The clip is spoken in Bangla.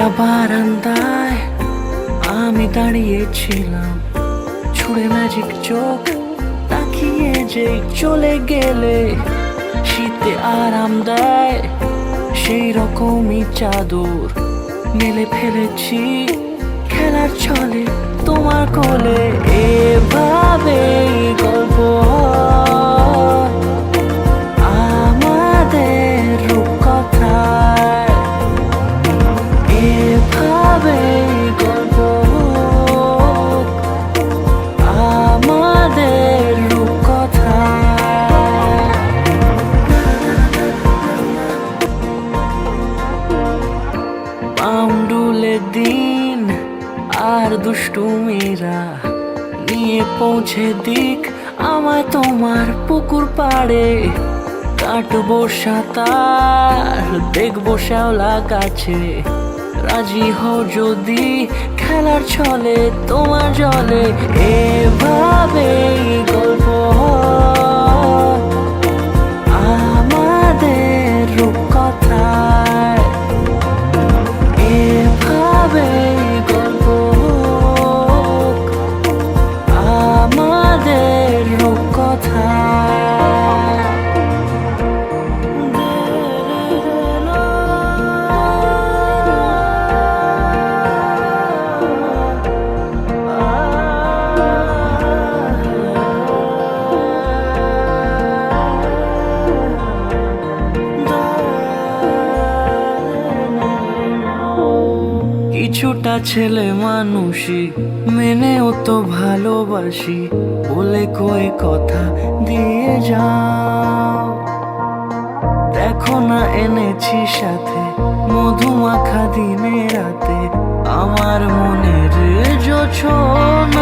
একটা বারান্দায় আমি দাঁড়িয়েছিলাম, ছুঁড়ে ম্যাজিক চোখ তাকিয়ে যে চলে গেলে শীতে আরাম দেয় সেই রকমই চাদর মেলে ফেলেছি খেলার ছলে তোমার কোলে। এভাবে গল্প হয় আমাদের রূপকথায়, এভাবে গল্প হোক আমাদের রূপকথায়। পাউন্ডুলে দিন আর দুষ্টুমিরা নিয়ে পৌঁছে দিক আমায় তোমার পুকুর পাড়ে। কাটবো সাঁতার, দেখবো শ্যাওলা গাছে, রাজি হও যদি খেলার ছলে তোমার জলে। এভাবেই গল্প হয় আমাদের রূপকথায়, এভাবেই গল্প হোক আমাদের রূপকথায়। কিছুটা ছেলে মানুষই মেনেও তো ভালোবাসি বলে কয়ে কথা দিয়ে যাও। দেখো না এনেছি সাথে মধুমাখা দিনে রাতে আমার মনের জোছনা।